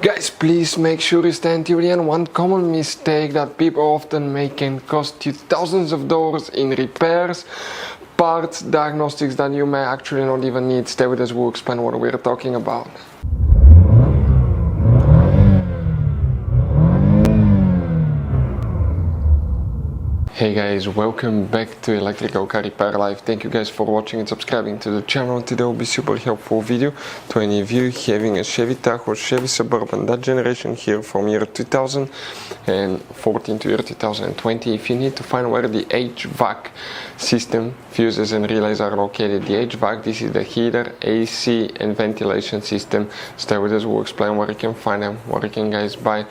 Guys, please make sure you stand till the end. One common mistake that people often make can cost you thousands of dollars in repairs, parts, diagnostics that you may actually not even need. Stay with us, we'll explain what we're talking about. Hey guys, welcome back to Electrical Car Repair Live. Thank you guys for watching and subscribing to the channel. Today will be super helpful video to any of you having a Chevy Tahoe, Chevy Suburban, that generation here from year 2014 to year 2020. If you need to find where the HVAC system, fuses and relays are located, the HVAC, this is the heater, AC and ventilation system. Stay with us, we'll explain where you can find them, where you can guys buy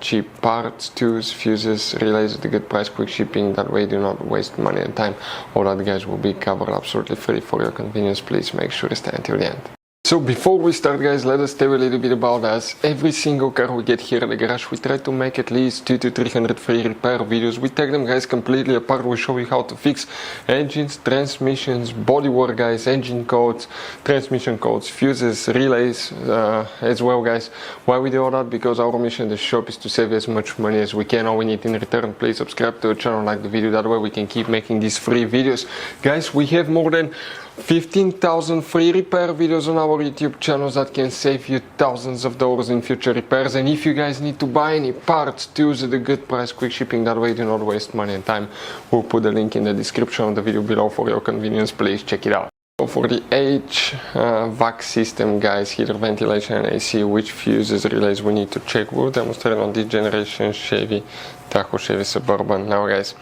cheap parts, tools, fuses, relays at a good price, quick shipping. That way do not waste money and time. All that guys will be covered absolutely free for your convenience. Please make sure to stay until the end. So before we start guys, let us tell you a little bit about us. Every single car we get here at the garage, we try to make at least 200 to 300 free repair videos. We take them guys completely apart. We show you how to fix engines, transmissions, bodywork guys, engine codes, transmission codes, fuses, relays as well guys. Why we do all that? Because our mission in the shop is to save as much money as we can. All we need in return, please subscribe to the channel, like the video, that way we can keep making these free videos. Guys, we have more than 15,000 free repair videos on our YouTube channels that can save you thousands of dollars in future repairs. And if you guys need to buy any parts, tools at a good price, quick shipping, that way do not waste money and time. We'll put the link in the description of the video below for your convenience. Please check it out. So for the HVAC system guys, heater, ventilation and AC, which fuses, relays we need to check, we'll demonstrate on this generation Chevy Tahoe, Chevy Suburban. Now guys,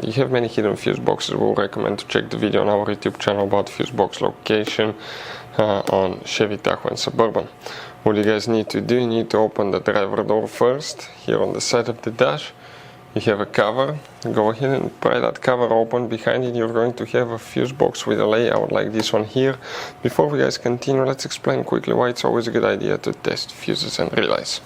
you have many hidden fuse boxes. We'll recommend to check the video on our YouTube channel about fuse box location on Chevy Tahoe and Suburban. What you guys need to do, you need to open the driver door first. Here on the side of the dash you have a cover. Go ahead and pry that cover open. Behind it you're going to have a fuse box with a layout like this one here. Before we guys continue, let's explain quickly why it's always a good idea to test fuses and relays.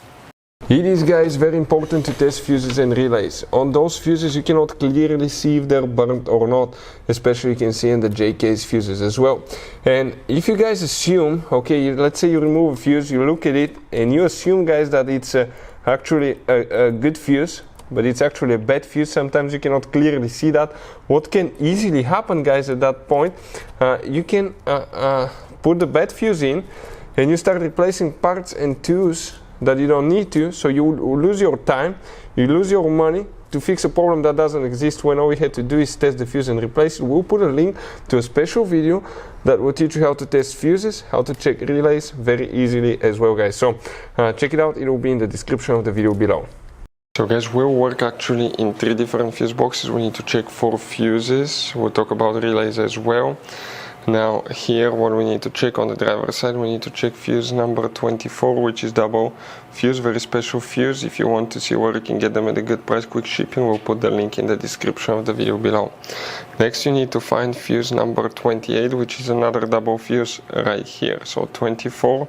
It is guys very important to test fuses and relays. On those fuses you cannot clearly see if they're burnt or not, especially you can see in the J-case fuses as well. And if you guys assume, okay, let's say you remove a fuse, you look at it and you assume guys that it's actually a good fuse, but it's actually a bad fuse. Sometimes you cannot clearly see that. What can easily happen guys at that point, you can put the bad fuse in and you start replacing parts and tools that you don't need to, so you will lose your time, you lose your money to fix a problem that doesn't exist, when all we had to do is test the fuse and replace it. We'll put a link to a special video that will teach you how to test fuses, how to check relays very easily as well guys. So check it out, it will be in the description of the video below. So guys, we'll work actually in 3 different fuse boxes. We need to check 4 fuses. We'll talk about relays as well. Now here what we need to check on the driver's side, we need to check fuse number 24, which is double fuse, very special fuse. If you want to see where you can get them at a good price, quick shipping, we'll put the link in the description of the video below. Next you need to find fuse number 28, which is another double fuse right here. So 24,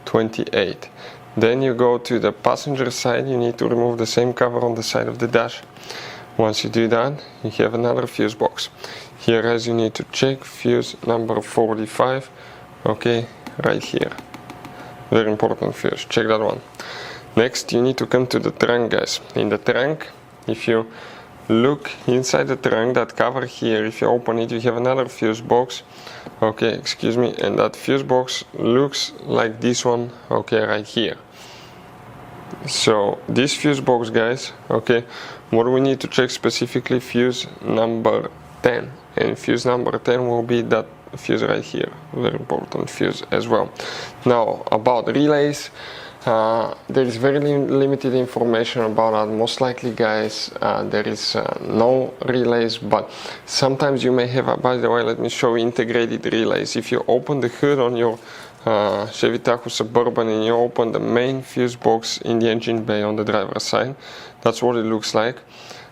28. Then you go to the passenger side, you need to remove the same cover on the side of the dash. Once you do that, you have another fuse box. Here guys, you need to check fuse number 45, okay, right here. Very important fuse, check that one. Next you need to come to the trunk guys. In the trunk, if you look inside the trunk, that cover here, if you open it, you have another fuse box, okay, excuse me, and that fuse box looks like this one, okay, right here. So this fuse box guys, okay, what we need to check specifically, fuse number 10, and fuse number 10 will be that fuse right here, very important fuse as well. Now about relays, there is very limited information about that. Most likely guys, there is no relays, but sometimes you may have, by the way, let me show you integrated relays. If you open the hood on your Chevy Tahoe Suburban and you open the main fuse box in the engine bay on the driver's side, that's what it looks like.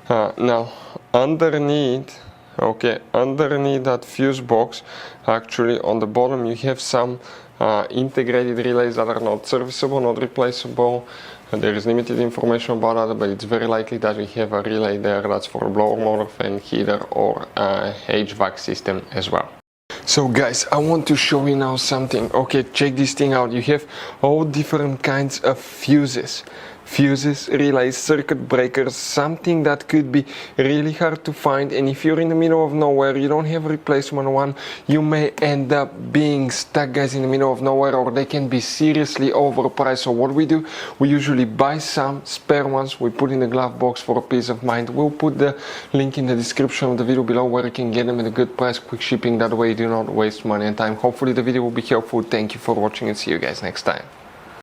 Now underneath, okay, underneath that fuse box, actually on the bottom you have some integrated relays that are not serviceable, not replaceable. There is limited information about that, but it's very likely that we have a relay there that's for a blower motor, fan, heater or HVAC system as well. So guys, I want to show you now something. Okay, check this thing out. You have all different kinds of fuses, relays, circuit breakers, something that could be really hard to find. And if you're in the middle of nowhere, you don't have a replacement one, you may end up being stuck, guys, in the middle of nowhere, or they can be seriously overpriced. So what we do, we usually buy some spare ones, we put in the glove box for a peace of mind. We'll put the link in the description of the video below where you can get them at a good price, quick shipping. That way you do not waste money and time. Hopefully the video will be helpful. Thank you for watching and see you guys next time.